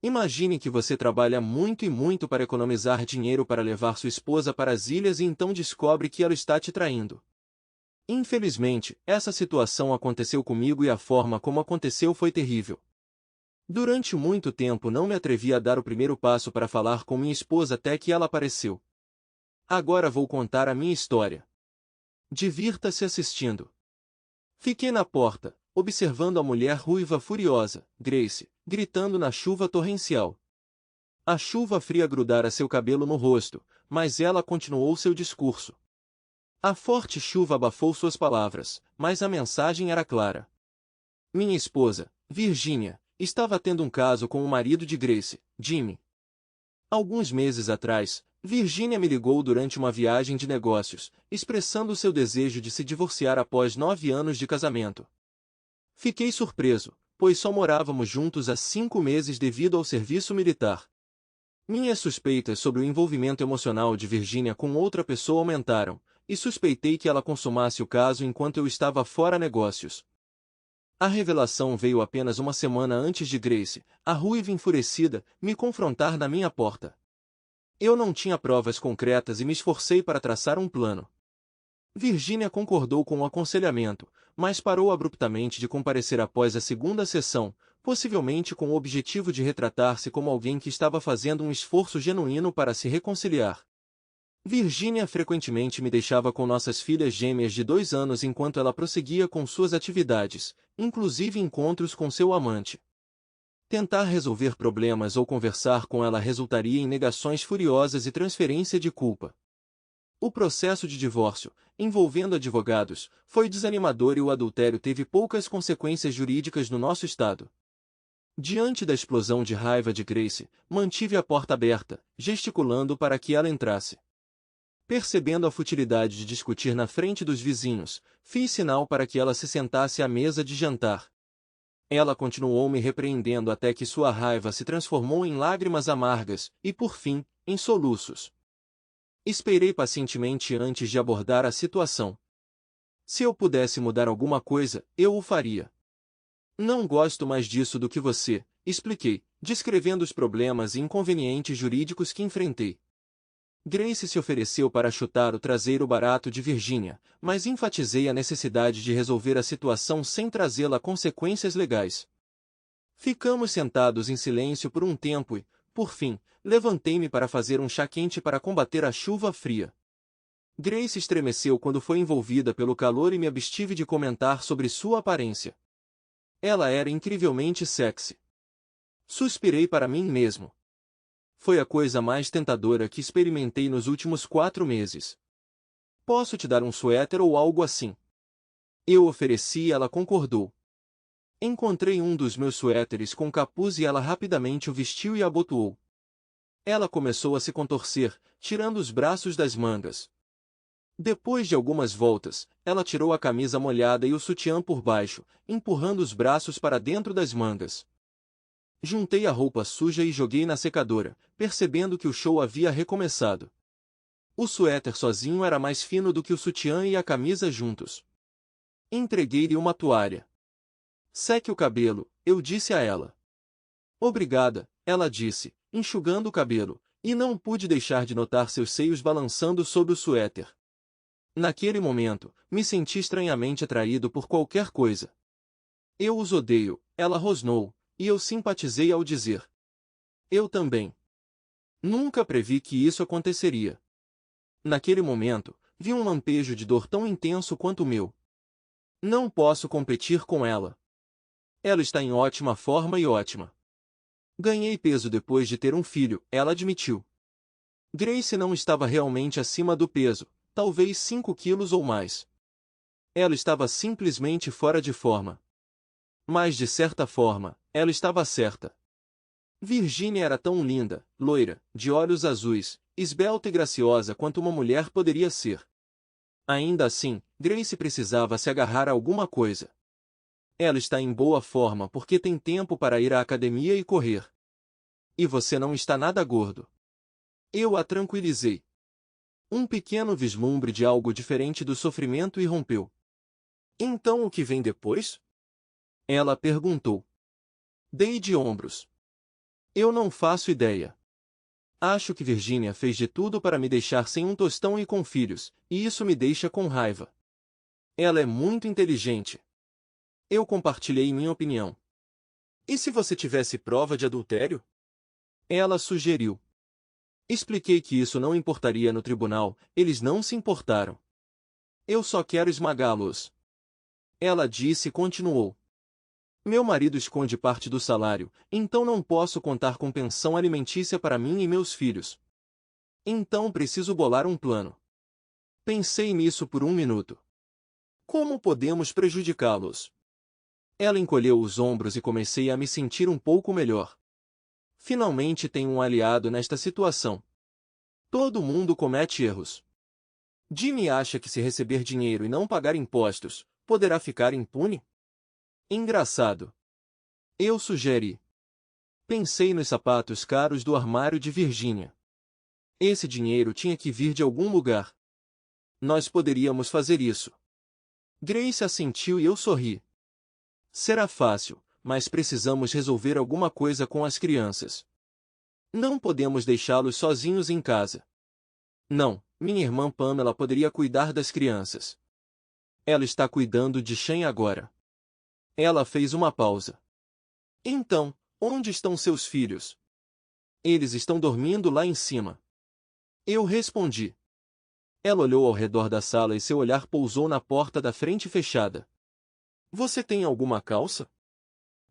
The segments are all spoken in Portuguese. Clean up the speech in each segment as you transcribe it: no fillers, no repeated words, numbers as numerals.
Imagine que você trabalha muito e muito para economizar dinheiro para levar sua esposa para as ilhas e então descobre que ela está te traindo. Infelizmente, essa situação aconteceu comigo e a forma como aconteceu foi terrível. Durante muito tempo não me atrevi a dar o primeiro passo para falar com minha esposa até que ela apareceu. Agora vou contar a minha história. Divirta-se assistindo. Fiquei na porta, observando a mulher ruiva furiosa, Grace, gritando na chuva torrencial. A chuva fria grudara seu cabelo no rosto, mas ela continuou seu discurso. A forte chuva abafou suas palavras, mas a mensagem era clara. Minha esposa, Virginia, estava tendo um caso com o marido de Grace, Jimmy. Alguns meses atrás, Virginia me ligou durante uma viagem de negócios, expressando seu desejo de se divorciar após 9 anos de casamento. Fiquei surpreso, pois só morávamos juntos há 5 meses devido ao serviço militar. Minhas suspeitas sobre o envolvimento emocional de Virginia com outra pessoa aumentaram, e suspeitei que ela consumasse o caso enquanto eu estava fora negócios. A revelação veio apenas uma semana antes de Grace, a ruiva enfurecida, me confrontar na minha porta. Eu não tinha provas concretas e me esforcei para traçar um plano. Virginia concordou com o aconselhamento, mas parou abruptamente de comparecer após a segunda sessão, possivelmente com o objetivo de retratar-se como alguém que estava fazendo um esforço genuíno para se reconciliar. Virginia frequentemente me deixava com nossas filhas gêmeas de 2 anos enquanto ela prosseguia com suas atividades, inclusive encontros com seu amante. Tentar resolver problemas ou conversar com ela resultaria em negações furiosas e transferência de culpa. O processo de divórcio, envolvendo advogados, foi desanimador e o adultério teve poucas consequências jurídicas no nosso estado. Diante da explosão de raiva de Grace, mantive a porta aberta, gesticulando para que ela entrasse. Percebendo a futilidade de discutir na frente dos vizinhos, fiz sinal para que ela se sentasse à mesa de jantar. Ela continuou me repreendendo até que sua raiva se transformou em lágrimas amargas e, por fim, em soluços. Esperei pacientemente antes de abordar a situação. Se eu pudesse mudar alguma coisa, eu o faria. Não gosto mais disso do que você, expliquei, descrevendo os problemas e inconvenientes jurídicos que enfrentei. Grace se ofereceu para chutar o traseiro barato de Virginia, mas enfatizei a necessidade de resolver a situação sem trazê-la a consequências legais. Ficamos sentados em silêncio por um tempo e, por fim, levantei-me para fazer um chá quente para combater a chuva fria. Grace estremeceu quando foi envolvida pelo calor e me abstive de comentar sobre sua aparência. Ela era incrivelmente sexy. Suspirei para mim mesmo. Foi a coisa mais tentadora que experimentei nos últimos 4 meses. Posso te dar um suéter ou algo assim? Eu ofereci e ela concordou. Encontrei um dos meus suéteres com capuz e ela rapidamente o vestiu e abotoou. Ela começou a se contorcer, tirando os braços das mangas. Depois de algumas voltas, ela tirou a camisa molhada e o sutiã por baixo, empurrando os braços para dentro das mangas. Juntei a roupa suja e joguei na secadora, percebendo que o show havia recomeçado. O suéter sozinho era mais fino do que o sutiã e a camisa juntos. Entreguei-lhe uma toalha. Seque o cabelo, eu disse a ela. Obrigada, ela disse, enxugando o cabelo, e não pude deixar de notar seus seios balançando sob o suéter. Naquele momento, me senti estranhamente atraído por qualquer coisa. Eu os odeio, ela rosnou, e eu simpatizei ao dizer. Eu também. Nunca previ que isso aconteceria. Naquele momento, vi um lampejo de dor tão intenso quanto o meu. Não posso competir com ela. Ela está em ótima forma e ótima. Ganhei peso depois de ter um filho, ela admitiu. Grace não estava realmente acima do peso, talvez 5 quilos ou mais. Ela estava simplesmente fora de forma. Mas de certa forma, ela estava certa. Virginia era tão linda, loira, de olhos azuis, esbelta e graciosa quanto uma mulher poderia ser. Ainda assim, Grace precisava se agarrar a alguma coisa. Ela está em boa forma porque tem tempo para ir à academia e correr. E você não está nada gordo. Eu a tranquilizei. Um pequeno vislumbre de algo diferente do sofrimento irrompeu. Então o que vem depois? Ela perguntou. Dei de ombros. Eu não faço ideia. Acho que Virginia fez de tudo para me deixar sem um tostão e com filhos, e isso me deixa com raiva. Ela é muito inteligente. Eu compartilhei minha opinião. E se você tivesse prova de adultério? Ela sugeriu. Expliquei que isso não importaria no tribunal, eles não se importaram. Eu só quero esmagá-los. Ela disse e continuou. Meu marido esconde parte do salário, então não posso contar com pensão alimentícia para mim e meus filhos. Então preciso bolar um plano. Pensei nisso por um minuto. Como podemos prejudicá-los? Ela encolheu os ombros e comecei a me sentir um pouco melhor. Finalmente tenho um aliado nesta situação. Todo mundo comete erros. Jimmy acha que se receber dinheiro e não pagar impostos, poderá ficar impune? Engraçado. Eu sugeri. Pensei nos sapatos caros do armário de Virginia. Esse dinheiro tinha que vir de algum lugar. Nós poderíamos fazer isso. Grace assentiu e eu sorri. Será fácil, mas precisamos resolver alguma coisa com as crianças. Não podemos deixá-los sozinhos em casa. Não, minha irmã Pamela poderia cuidar das crianças. Ela está cuidando de Shane agora. Ela fez uma pausa. Então, onde estão seus filhos? Eles estão dormindo lá em cima. Eu respondi. Ela olhou ao redor da sala e seu olhar pousou na porta da frente fechada. Você tem alguma calça?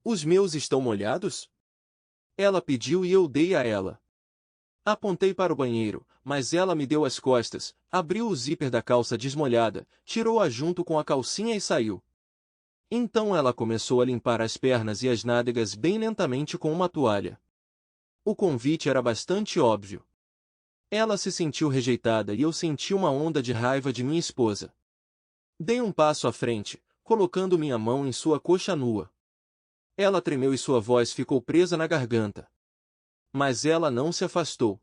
Os meus estão molhados? Ela pediu e eu dei a ela. Apontei para o banheiro, mas ela me deu as costas, abriu o zíper da calça desmolhada, tirou-a junto com a calcinha e saiu. Então ela começou a limpar as pernas e as nádegas bem lentamente com uma toalha. O convite era bastante óbvio. Ela se sentiu rejeitada e eu senti uma onda de raiva de minha esposa. Dei um passo à frente, colocando minha mão em sua coxa nua. Ela tremeu e sua voz ficou presa na garganta. Mas ela não se afastou.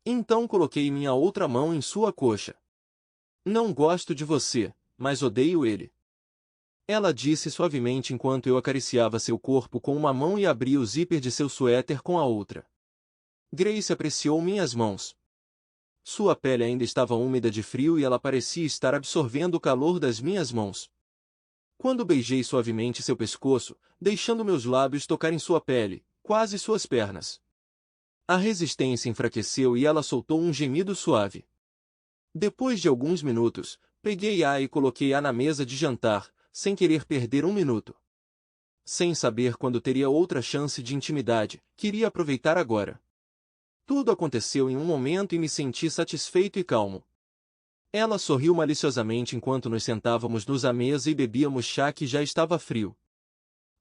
Então coloquei minha outra mão em sua coxa. Não gosto de você, mas odeio ele. Ela disse suavemente enquanto eu acariciava seu corpo com uma mão e abria o zíper de seu suéter com a outra. Grace apreciou minhas mãos. Sua pele ainda estava úmida de frio e ela parecia estar absorvendo o calor das minhas mãos. Quando beijei suavemente seu pescoço, deixando meus lábios tocarem sua pele, quase suas pernas. A resistência enfraqueceu e ela soltou um gemido suave. Depois de alguns minutos, peguei-a e coloquei-a na mesa de jantar, sem querer perder um minuto. Sem saber quando teria outra chance de intimidade, queria aproveitar agora. Tudo aconteceu em um momento e me senti satisfeito e calmo. Ela sorriu maliciosamente enquanto nos sentávamos à mesa e bebíamos chá que já estava frio.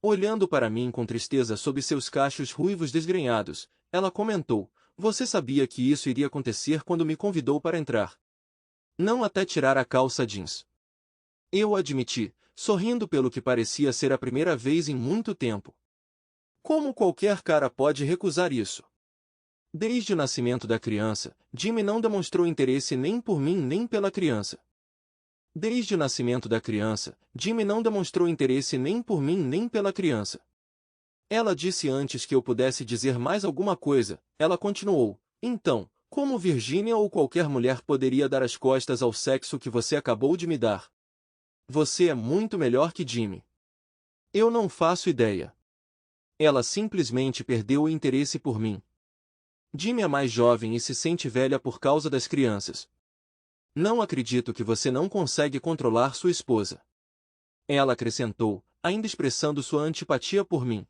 Olhando para mim com tristeza sob seus cachos ruivos desgrenhados, ela comentou, você sabia que isso iria acontecer quando me convidou para entrar. Não até tirar a calça jeans. Eu admiti, sorrindo pelo que parecia ser a primeira vez em muito tempo. Como qualquer cara pode recusar isso? Desde o nascimento da criança, Jimmy não demonstrou interesse nem por mim nem pela criança. Desde o nascimento da criança, Jimmy não demonstrou interesse nem por mim nem pela criança. Ela disse antes que eu pudesse dizer mais alguma coisa, ela continuou, então, como Virginia ou qualquer mulher poderia dar as costas ao sexo que você acabou de me dar? Você é muito melhor que Jimmy. Eu não faço ideia. Ela simplesmente perdeu o interesse por mim. Jimmy é mais jovem e se sente velha por causa das crianças. Não acredito que você não consegue controlar sua esposa. Ela acrescentou, ainda expressando sua antipatia por mim.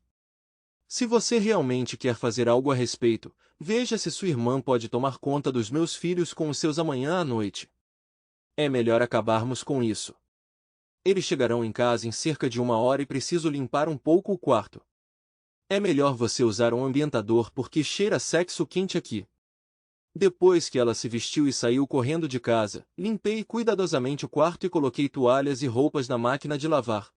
Se você realmente quer fazer algo a respeito, veja se sua irmã pode tomar conta dos meus filhos com os seus amanhã à noite. É melhor acabarmos com isso. Eles chegarão em casa em cerca de 1 hora e preciso limpar um pouco o quarto. É melhor você usar um ambientador porque cheira sexo quente aqui. Depois que ela se vestiu e saiu correndo de casa, limpei cuidadosamente o quarto e coloquei toalhas e roupas na máquina de lavar.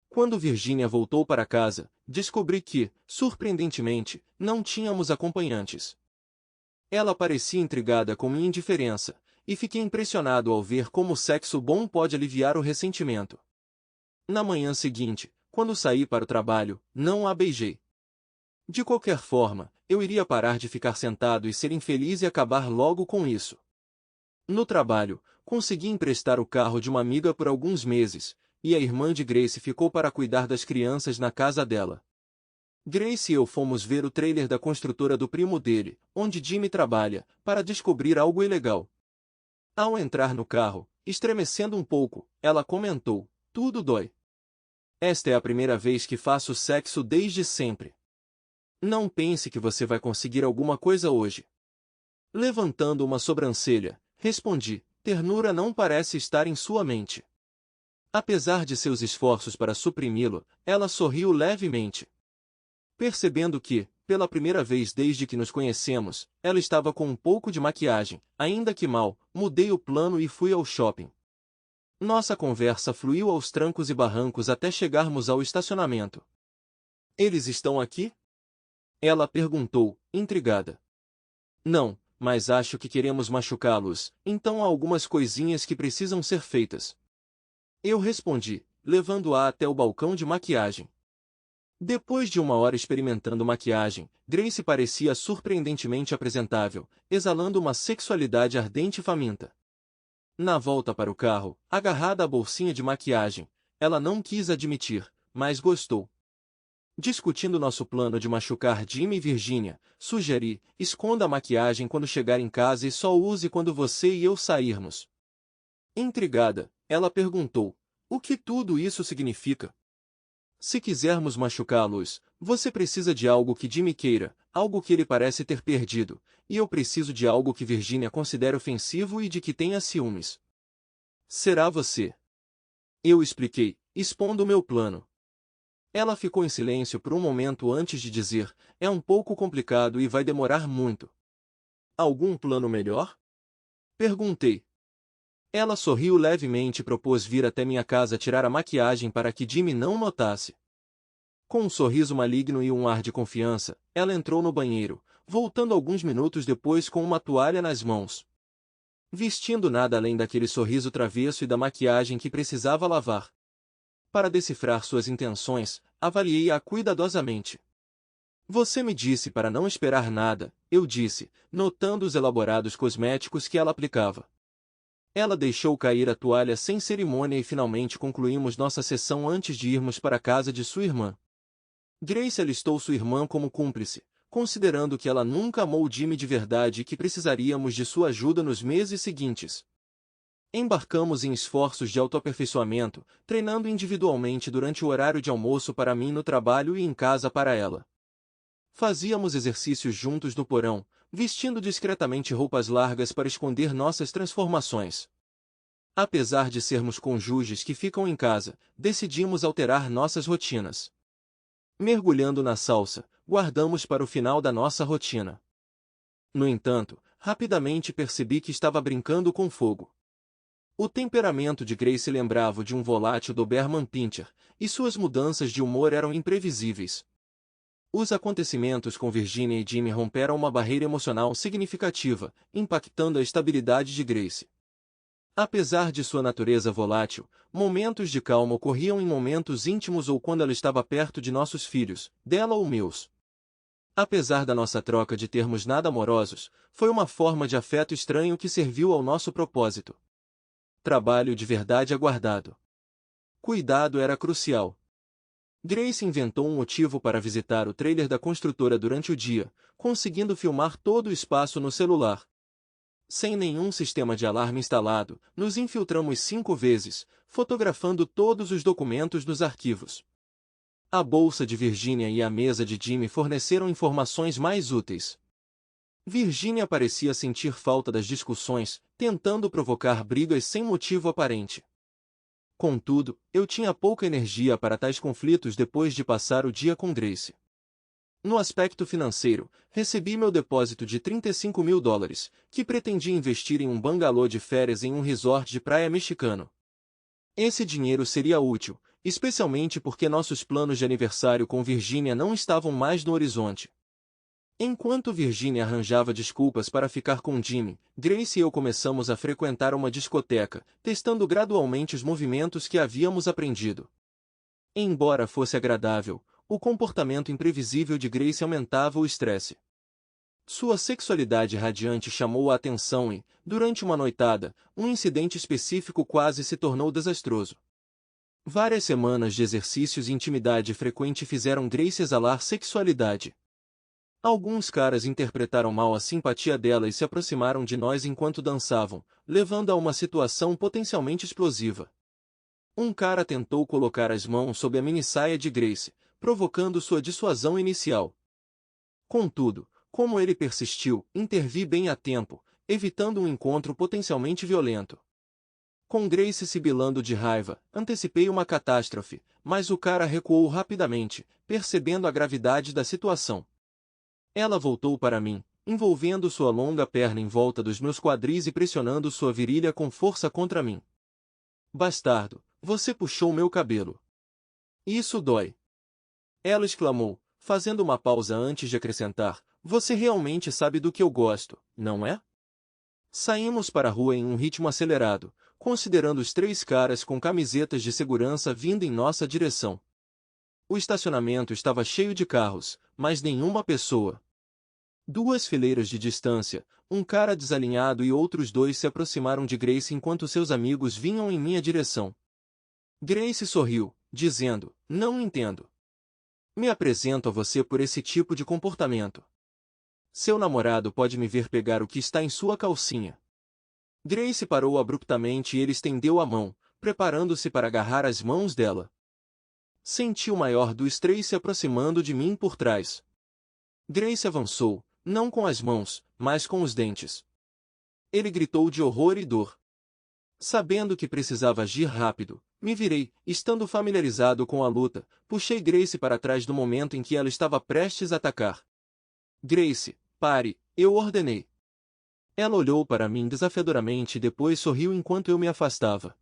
Quando Virginia voltou para casa, descobri que, surpreendentemente, não tínhamos acompanhantes. Ela parecia intrigada com minha indiferença, e fiquei impressionado ao ver como o sexo bom pode aliviar o ressentimento. Na manhã seguinte, quando saí para o trabalho, não a beijei. De qualquer forma, eu iria parar de ficar sentado e ser infeliz e acabar logo com isso. No trabalho, consegui emprestar o carro de uma amiga por alguns meses, e a irmã de Grace ficou para cuidar das crianças na casa dela. Grace e eu fomos ver o trailer da construtora do primo dele, onde Jimmy trabalha, para descobrir algo ilegal. Ao entrar no carro, estremecendo um pouco, ela comentou: "Tudo dói. Esta é a primeira vez que faço sexo desde sempre. Não pense que você vai conseguir alguma coisa hoje." Levantando uma sobrancelha, respondi: "Ternura não parece estar em sua mente." Apesar de seus esforços para suprimi-lo, ela sorriu levemente. Percebendo que, pela primeira vez desde que nos conhecemos, ela estava com um pouco de maquiagem, ainda que mal, mudei o plano e fui ao shopping. Nossa conversa fluiu aos trancos e barrancos até chegarmos ao estacionamento. "Eles estão aqui?" Ela perguntou, intrigada. "Não, mas acho que queremos machucá-los, então há algumas coisinhas que precisam ser feitas." Eu respondi, levando-a até o balcão de maquiagem. Depois de uma hora experimentando maquiagem, Grace parecia surpreendentemente apresentável, exalando uma sexualidade ardente e faminta. Na volta para o carro, agarrada à bolsinha de maquiagem, ela não quis admitir, mas gostou. Discutindo nosso plano de machucar Jimmy e Virginia, sugeri: "Esconda a maquiagem quando chegar em casa e só use quando você e eu sairmos." Intrigada, ela perguntou: "O que tudo isso significa?" "Se quisermos machucá-los, você precisa de algo que Jimmy queira, algo que ele parece ter perdido, e eu preciso de algo que Virginia considere ofensivo e de que tenha ciúmes." "Será você?" Eu expliquei, expondo o meu plano. Ela ficou em silêncio por um momento antes de dizer: "É um pouco complicado e vai demorar muito." "Algum plano melhor?" perguntei. Ela sorriu levemente e propôs vir até minha casa tirar a maquiagem para que Jimmy não notasse. Com um sorriso maligno e um ar de confiança, ela entrou no banheiro, voltando alguns minutos depois com uma toalha nas mãos. Vestindo nada além daquele sorriso travesso e da maquiagem que precisava lavar. Para decifrar suas intenções, avaliei-a cuidadosamente. "Você me disse para não esperar nada", eu disse, notando os elaborados cosméticos que ela aplicava. Ela deixou cair a toalha sem cerimônia e finalmente concluímos nossa sessão antes de irmos para a casa de sua irmã. Grace alistou sua irmã como cúmplice, considerando que ela nunca amou Jimmy de verdade e que precisaríamos de sua ajuda nos meses seguintes. Embarcamos em esforços de autoaperfeiçoamento, treinando individualmente durante o horário de almoço para mim no trabalho e em casa para ela. Fazíamos exercícios juntos no porão, vestindo discretamente roupas largas para esconder nossas transformações. Apesar de sermos cônjuges que ficam em casa, decidimos alterar nossas rotinas. Mergulhando na salsa, guardamos para o final da nossa rotina. No entanto, rapidamente percebi que estava brincando com fogo. O temperamento de Grace lembrava de um volátil Doberman Pinscher, e suas mudanças de humor eram imprevisíveis. Os acontecimentos com Virginia e Jimmy romperam uma barreira emocional significativa, impactando a estabilidade de Grace. Apesar de sua natureza volátil, momentos de calma ocorriam em momentos íntimos ou quando ela estava perto de nossos filhos, dela ou meus. Apesar da nossa troca de termos nada amorosos, foi uma forma de afeto estranho que serviu ao nosso propósito. Trabalho de verdade aguardado. Cuidado era crucial. Grace inventou um motivo para visitar o trailer da construtora durante o dia, conseguindo filmar todo o espaço no celular. Sem nenhum sistema de alarme instalado, nos infiltramos 5 vezes, fotografando todos os documentos dos arquivos. A bolsa de Virginia e a mesa de Jimmy forneceram informações mais úteis. Virginia parecia sentir falta das discussões, tentando provocar brigas sem motivo aparente. Contudo, eu tinha pouca energia para tais conflitos depois de passar o dia com Grace. No aspecto financeiro, recebi meu depósito de $35.000, que pretendia investir em um bangalô de férias em um resort de praia mexicano. Esse dinheiro seria útil, especialmente porque nossos planos de aniversário com Virginia não estavam mais no horizonte. Enquanto Virginia arranjava desculpas para ficar com Jimmy, Grace e eu começamos a frequentar uma discoteca, testando gradualmente os movimentos que havíamos aprendido. Embora fosse agradável, O comportamento imprevisível de Grace aumentava o estresse. Sua sexualidade radiante chamou a atenção e, durante uma noitada, um incidente específico quase se tornou desastroso. Várias semanas de exercícios e intimidade frequente fizeram Grace exalar sexualidade. Alguns caras interpretaram mal a simpatia dela e se aproximaram de nós enquanto dançavam, levando a uma situação potencialmente explosiva. Um cara tentou colocar as mãos sob a minissaia de Grace, provocando sua dissuasão inicial. Contudo, como ele persistiu, intervi bem a tempo, evitando um encontro potencialmente violento. Com Grace sibilando de raiva, antecipei uma catástrofe, mas o cara recuou rapidamente, percebendo a gravidade da situação. Ela voltou para mim, envolvendo sua longa perna em volta dos meus quadris e pressionando sua virilha com força contra mim. Bastardo, você puxou meu cabelo. Isso dói. Ela exclamou, fazendo uma pausa antes de acrescentar, você realmente sabe do que eu gosto, não é? Saímos para a rua em um ritmo acelerado, considerando os 3 caras com camisetas de segurança vindo em nossa direção. O estacionamento estava cheio de carros, mas nenhuma pessoa. 2 fileiras de distância, um cara desalinhado e outros 2 se aproximaram de Grace enquanto seus amigos vinham em minha direção. Grace sorriu, dizendo, não entendo. Me apresento a você por esse tipo de comportamento. Seu namorado pode me ver pegar o que está em sua calcinha. Grace parou abruptamente e ele estendeu a mão, preparando-se para agarrar as mãos dela. Senti o maior dos 3 se aproximando de mim por trás. Grace avançou, não com as mãos, mas com os dentes. Ele gritou de horror e dor. Sabendo que precisava agir rápido, me virei, estando familiarizado com a luta, puxei Grace para trás no momento em que ela estava prestes a atacar. Grace, pare, eu ordenei. Ela olhou para mim desafiadoramente e depois sorriu enquanto eu me afastava.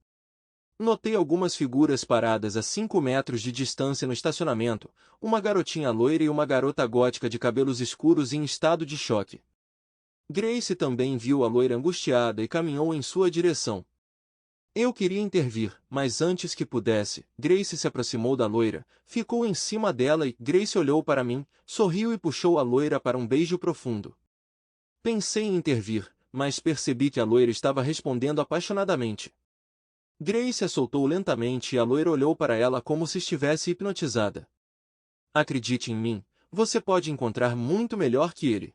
Notei algumas figuras paradas a 5 metros de distância no estacionamento, uma garotinha loira e uma garota gótica de cabelos escuros em estado de choque. Grace também viu a loira angustiada e caminhou em sua direção. Eu queria intervir, mas antes que pudesse, Grace se aproximou da loira, ficou em cima dela e Grace olhou para mim, sorriu e puxou a loira para um beijo profundo. Pensei em intervir, mas percebi que a loira estava respondendo apaixonadamente. Grace a soltou lentamente e a loira olhou para ela como se estivesse hipnotizada. Acredite em mim, você pode encontrar muito melhor que ele.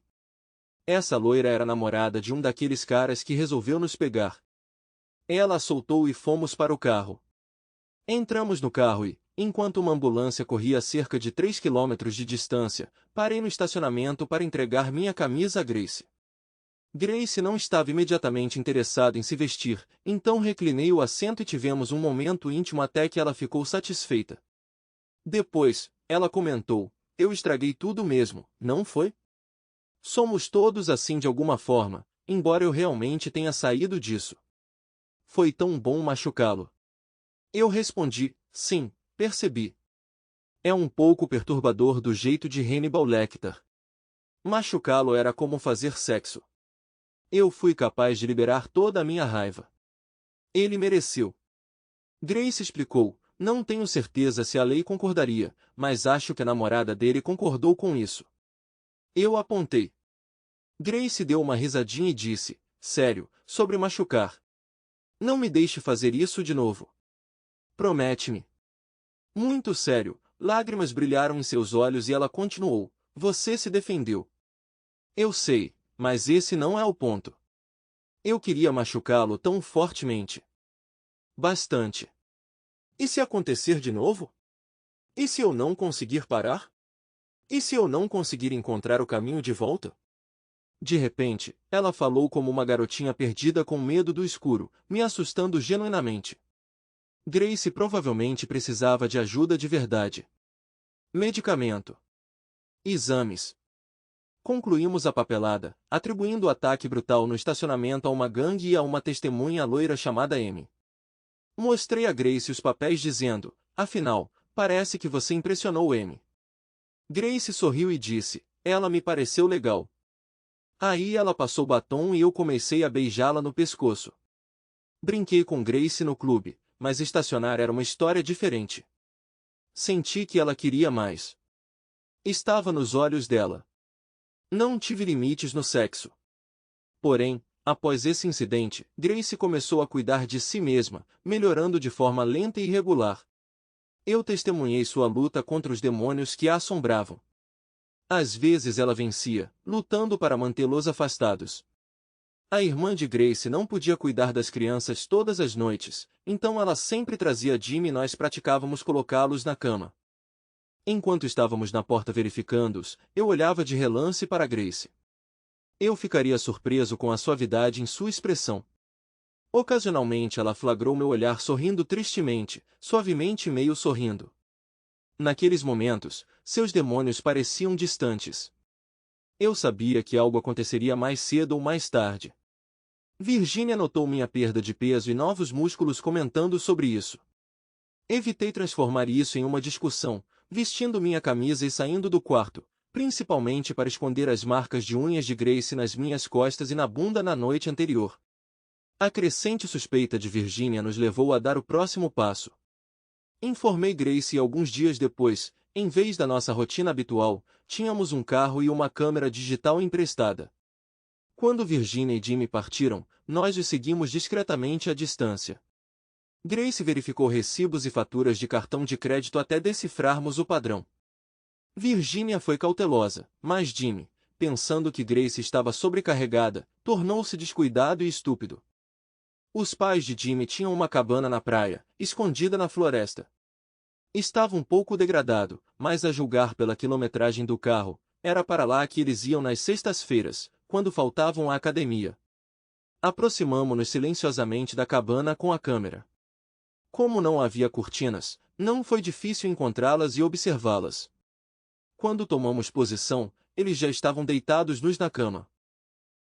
Essa loira era namorada de um daqueles caras que resolveu nos pegar. Ela a soltou e fomos para o carro. Entramos no carro e, enquanto uma ambulância corria a cerca de 3 quilômetros de distância, parei no estacionamento para entregar minha camisa a Grace. Grace não estava imediatamente interessada em se vestir, então reclinei o assento e tivemos um momento íntimo até que ela ficou satisfeita. Depois, ela comentou, eu estraguei tudo mesmo, não foi? Somos todos assim de alguma forma, embora eu realmente tenha saído disso. Foi tão bom machucá-lo. Eu respondi, sim, percebi. É um pouco perturbador do jeito de Hannibal Lecter. Machucá-lo era como fazer sexo. Eu fui capaz de liberar toda a minha raiva. Ele mereceu. Grace explicou, não tenho certeza se a lei concordaria, mas acho que a namorada dele concordou com isso. Eu apontei. Grace deu uma risadinha e disse, sério, sobre machucar. Não me deixe fazer isso de novo. Promete-me. Muito sério, lágrimas brilharam em seus olhos e ela continuou, você se defendeu. Eu sei, mas esse não é o ponto. Eu queria machucá-lo tão fortemente. Bastante. E se acontecer de novo? E se eu não conseguir parar? E se eu não conseguir encontrar o caminho de volta? De repente, ela falou como uma garotinha perdida com medo do escuro, me assustando genuinamente. Grace provavelmente precisava de ajuda de verdade. Medicamento. Exames. Concluímos a papelada, atribuindo o ataque brutal no estacionamento a uma gangue e a uma testemunha loira chamada Amy. Mostrei a Grace os papéis dizendo, afinal, parece que você impressionou Amy. Grace sorriu e disse, ela me pareceu legal. Aí ela passou batom e eu comecei a beijá-la no pescoço. Brinquei com Grace no clube, mas estacionar era uma história diferente. Senti que ela queria mais. Estava nos olhos dela. Não tive limites no sexo. Porém, após esse incidente, Grace começou a cuidar de si mesma, melhorando de forma lenta e regular. Eu testemunhei sua luta contra os demônios que a assombravam. Às vezes ela vencia, lutando para mantê-los afastados. A irmã de Grace não podia cuidar das crianças todas as noites, então ela sempre trazia Jimmy e nós praticávamos colocá-los na cama. Enquanto estávamos na porta verificando-os, eu olhava de relance para Grace. Eu ficaria surpreso com a suavidade em sua expressão. Ocasionalmente ela flagrou meu olhar sorrindo tristemente, suavemente e meio sorrindo. Naqueles momentos, seus demônios pareciam distantes. Eu sabia que algo aconteceria mais cedo ou mais tarde. Virginia notou minha perda de peso e novos músculos comentando sobre isso. Evitei transformar isso em uma discussão, vestindo minha camisa e saindo do quarto, principalmente para esconder as marcas de unhas de Grace nas minhas costas e na bunda na noite anterior. A crescente suspeita de Virginia nos levou a dar o próximo passo. Informei Grace e alguns dias depois, em vez da nossa rotina habitual, tínhamos um carro e uma câmera digital emprestada. Quando Virginia e Jimmy partiram, nós os seguimos discretamente à distância. Grace verificou recibos e faturas de cartão de crédito até decifrarmos o padrão. Virginia foi cautelosa, mas Jimmy, pensando que Grace estava sobrecarregada, tornou-se descuidado e estúpido. Os pais de Jimmy tinham uma cabana na praia, escondida na floresta. Estava um pouco degradado, mas a julgar pela quilometragem do carro, era para lá que eles iam nas sextas-feiras, quando faltavam à academia. Aproximamo-nos silenciosamente da cabana com a câmera. Como não havia cortinas, não foi difícil encontrá-las e observá-las. Quando tomamos posição, eles já estavam deitados nus na cama.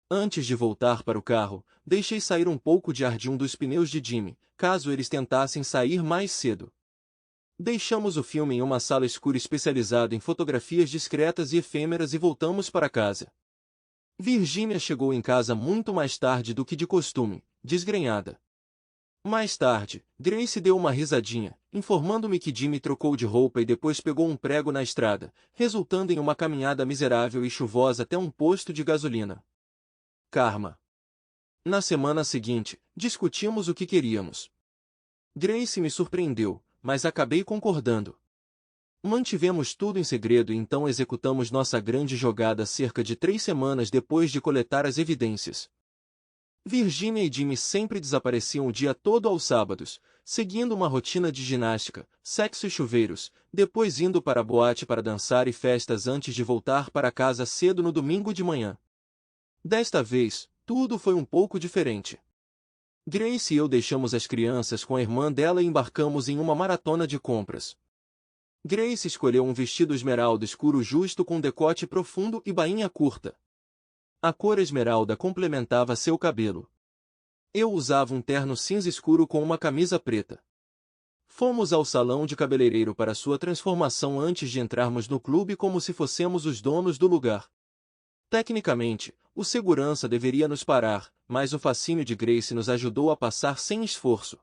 Antes de voltar para o carro, deixei sair um pouco de ar de um dos pneus de Jimmy, caso eles tentassem sair mais cedo. Deixamos o filme em uma sala escura especializada em fotografias discretas e efêmeras e voltamos para casa. Virginia chegou em casa muito mais tarde do que de costume, desgrenhada. Mais tarde, Grace deu uma risadinha, informando-me que Jimmy trocou de roupa e depois pegou um prego na estrada, resultando em uma caminhada miserável e chuvosa até um posto de gasolina. Karma. Na semana seguinte, discutimos o que queríamos. Grace me surpreendeu, mas acabei concordando. Mantivemos tudo em segredo e então executamos nossa grande jogada cerca de 3 semanas depois de coletar as evidências. Virginia e Jimmy sempre desapareciam o dia todo aos sábados, seguindo uma rotina de ginástica, sexo e chuveiros, depois indo para a boate para dançar e festas antes de voltar para casa cedo no domingo de manhã. Desta vez, tudo foi um pouco diferente. Grace e eu deixamos as crianças com a irmã dela e embarcamos em uma maratona de compras. Grace escolheu um vestido esmeralda escuro justo com decote profundo e bainha curta. A cor esmeralda complementava seu cabelo. Eu usava um terno cinza escuro com uma camisa preta. Fomos ao salão de cabeleireiro para sua transformação antes de entrarmos no clube como se fossemos os donos do lugar. Tecnicamente, o segurança deveria nos parar, mas o fascínio de Grace nos ajudou a passar sem esforço.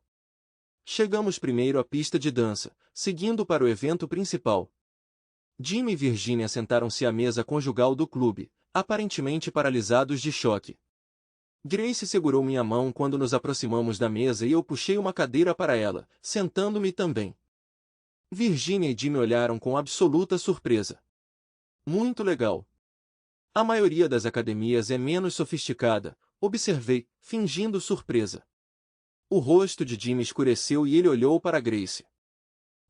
Chegamos primeiro à pista de dança, seguindo para o evento principal. Jimmy e Virginia sentaram-se à mesa conjugal do clube, aparentemente paralisados de choque. Grace segurou minha mão quando nos aproximamos da mesa e eu puxei uma cadeira para ela, sentando-me também. Virginia e Jimmy olharam com absoluta surpresa. Muito legal. A maioria das academias é menos sofisticada, observei, fingindo surpresa. O rosto de Jimmy escureceu e ele olhou para Grace.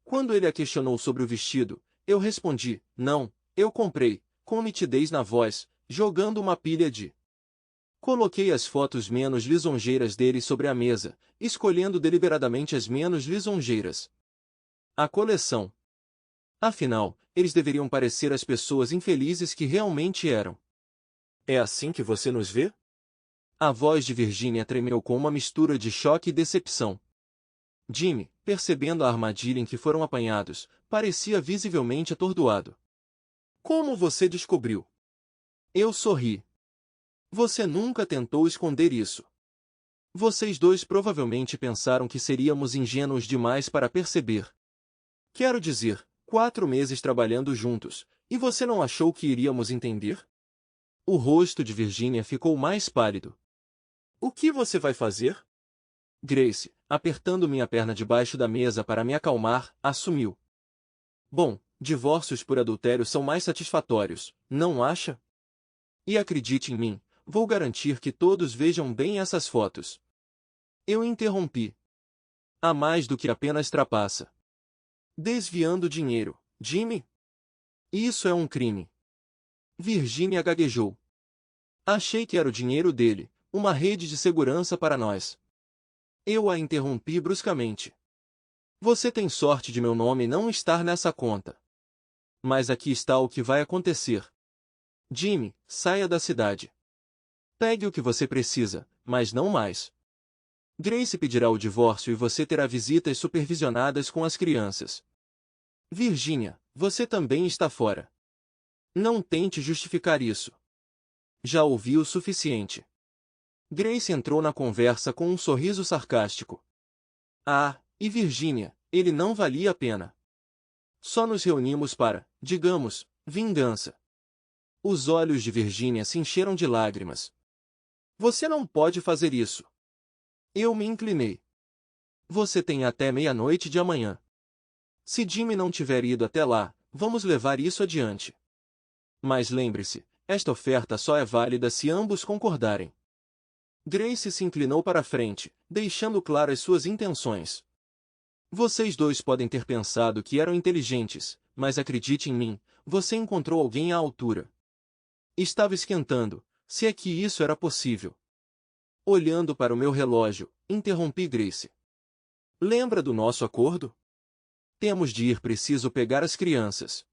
Quando ele a questionou sobre o vestido, eu respondi, não, eu comprei, com nitidez na voz, jogando uma pilha de... Coloquei as fotos menos lisonjeiras dele sobre a mesa, escolhendo deliberadamente as menos lisonjeiras. A coleção. Afinal, eles deveriam parecer as pessoas infelizes que realmente eram. É assim que você nos vê? A voz de Virginia tremeu com uma mistura de choque e decepção. Jimmy, percebendo a armadilha em que foram apanhados, parecia visivelmente atordoado. Como você descobriu? Eu sorri. Você nunca tentou esconder isso. Vocês dois provavelmente pensaram que seríamos ingênuos demais para perceber. Quero dizer, 4 meses trabalhando juntos, E você não achou que iríamos entender? O rosto de Virginia ficou mais pálido. O que você vai fazer? Grace, apertando minha perna debaixo da mesa para me acalmar, assumiu. Bom, divórcios por adultério são mais satisfatórios, não acha? E acredite em mim, vou garantir que todos vejam bem essas fotos. Eu interrompi. Há mais do que apenas trapaça. Desviando dinheiro, Jimmy? Isso é um crime. Virginia gaguejou. Achei que era o dinheiro dele, uma rede de segurança para nós. Eu a interrompi bruscamente. Você tem sorte de meu nome não estar nessa conta. Mas aqui está o que vai acontecer. Jimmy, saia da cidade. Pegue o que você precisa, mas não mais. Grace pedirá o divórcio e você terá visitas supervisionadas com as crianças. Virginia, você também está fora. Não tente justificar isso. Já ouvi o suficiente. Grace entrou na conversa com um sorriso sarcástico. Ah, e Virginia, ele não valia a pena. Só nos reunimos para, digamos, vingança. Os olhos de Virginia se encheram de lágrimas. Você não pode fazer isso. Eu me inclinei. Você tem até meia-noite de amanhã. Se Jimmy não tiver ido até lá, vamos levar isso adiante. Mas lembre-se, esta oferta só é válida se ambos concordarem. Grace se inclinou para a frente, deixando claras suas intenções. Vocês dois podem ter pensado que eram inteligentes, mas acredite em mim, você encontrou alguém à altura. Estava esquentando, se é que isso era possível. Olhando para o meu relógio, interrompi Grace. Lembra do nosso acordo? Temos de ir, preciso pegar as crianças.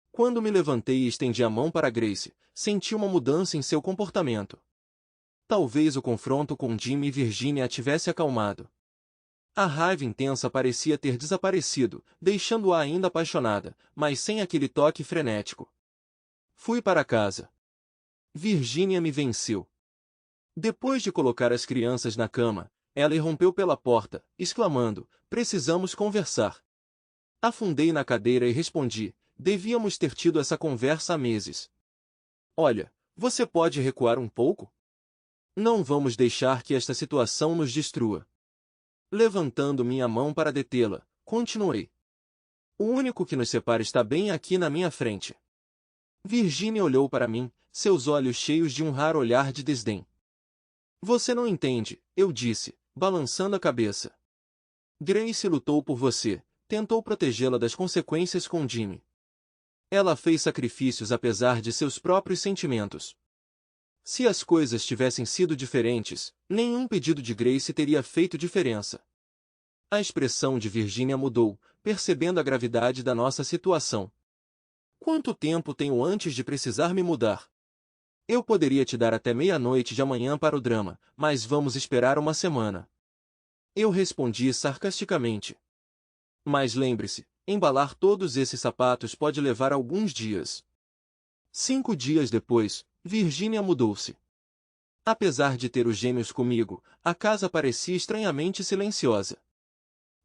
Quando me levantei e estendi a mão para Grace, senti uma mudança em seu comportamento. Talvez o confronto com Jimmy e Virginia a tivesse acalmado. A raiva intensa parecia ter desaparecido, deixando-a ainda apaixonada, mas sem aquele toque frenético. Fui para casa. Virginia me venceu. Depois de colocar as crianças na cama, ela irrompeu pela porta, exclamando, precisamos conversar. Afundei na cadeira e respondi, devíamos ter tido essa conversa há meses. Olha, você pode recuar um pouco? Não vamos deixar que esta situação nos destrua. Levantando minha mão para detê-la, continuei. O único que nos separa está bem aqui na minha frente. Virginia olhou para mim, seus olhos cheios de um raro olhar de desdém. Você não entende, eu disse, balançando a cabeça. Grace lutou por você, tentou protegê-la das consequências com Jimmy. Ela fez sacrifícios apesar de seus próprios sentimentos. Se as coisas tivessem sido diferentes, nenhum pedido de Grace teria feito diferença. A expressão de Virginia mudou, percebendo a gravidade da nossa situação. Quanto tempo tenho antes de precisar me mudar? Eu poderia te dar até meia-noite de amanhã para o drama, mas vamos esperar uma semana. Eu respondi sarcasticamente. Mas lembre-se, embalar todos esses sapatos pode levar alguns dias. 5 dias depois, Virginia mudou-se. Apesar de ter os gêmeos comigo, a casa parecia estranhamente silenciosa.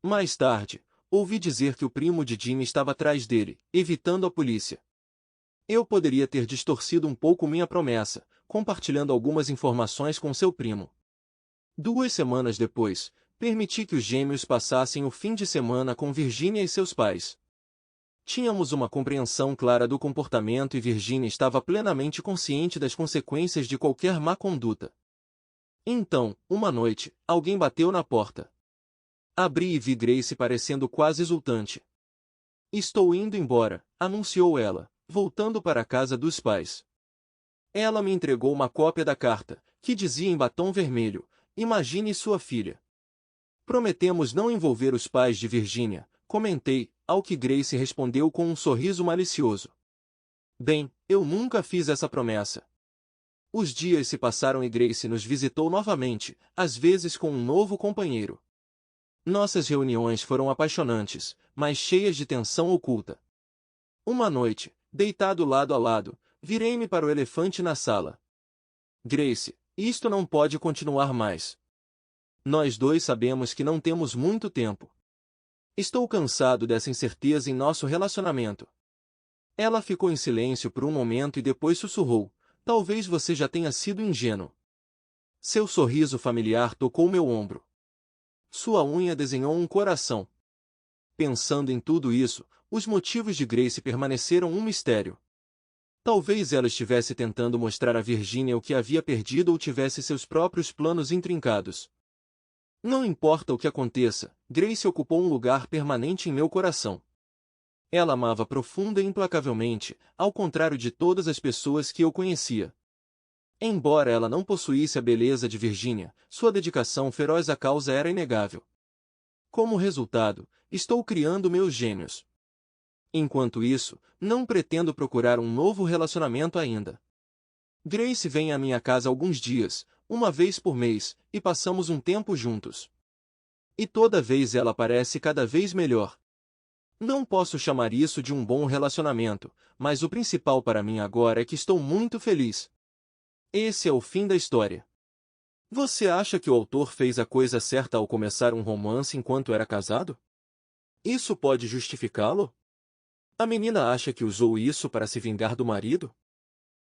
Mais tarde, ouvi dizer que o primo de Jimmy estava atrás dele, evitando a polícia. Eu poderia ter distorcido um pouco minha promessa, compartilhando algumas informações com seu primo. 2 semanas depois, permiti que os gêmeos passassem o fim de semana com Virginia e seus pais. Tínhamos uma compreensão clara do comportamento e Virginia estava plenamente consciente das consequências de qualquer má conduta. Então, uma noite, alguém bateu na porta. Abri e vi Grace parecendo quase exultante. Estou indo embora, anunciou ela, voltando para a casa dos pais. Ela me entregou uma cópia da carta, que dizia em batom vermelho, imagine sua filha. Prometemos não envolver os pais de Virginia, comentei, ao que Grace respondeu com um sorriso malicioso. Bem, eu nunca fiz essa promessa. Os dias se passaram e Grace nos visitou novamente, às vezes com um novo companheiro. Nossas reuniões foram apaixonantes, mas cheias de tensão oculta. Uma noite, deitado lado a lado, virei-me para o elefante na sala. Grace, isto não pode continuar mais. Nós dois sabemos que não temos muito tempo. Estou cansado dessa incerteza em nosso relacionamento. Ela ficou em silêncio por um momento e depois sussurrou: talvez você já tenha sido ingênuo. Seu sorriso familiar tocou meu ombro. Sua unha desenhou um coração. Pensando em tudo isso, os motivos de Grace permaneceram um mistério. Talvez ela estivesse tentando mostrar a Virginia o que havia perdido ou tivesse seus próprios planos intrincados. Não importa o que aconteça, Grace ocupou um lugar permanente em meu coração. Ela amava profunda e implacavelmente, ao contrário de todas as pessoas que eu conhecia. Embora ela não possuísse a beleza de Virginia, sua dedicação feroz à causa era inegável. Como resultado, estou criando meus gêmeos. Enquanto isso, não pretendo procurar um novo relacionamento ainda. Grace vem à minha casa alguns dias, uma vez por mês, e passamos um tempo juntos. E toda vez ela parece cada vez melhor. Não posso chamar isso de um bom relacionamento, mas o principal para mim agora é que estou muito feliz. Esse é o fim da história. Você acha que o autor fez a coisa certa ao começar um romance enquanto era casado? Isso pode justificá-lo? A menina acha que usou isso para se vingar do marido?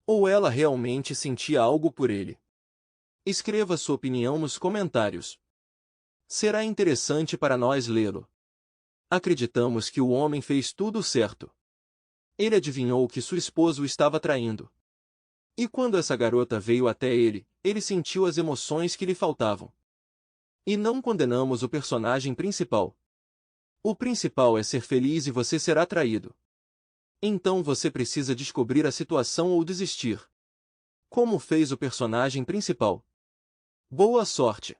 Ou ela realmente sentia algo por ele? Escreva sua opinião nos comentários. Será interessante para nós lê-lo. Acreditamos que o homem fez tudo certo. Ele adivinhou que sua esposa o estava traindo. E quando essa garota veio até ele, ele sentiu as emoções que lhe faltavam. E não condenamos o personagem principal. O principal é ser feliz e você será traído. Então você precisa descobrir a situação ou desistir. Como fez o personagem principal. Boa sorte!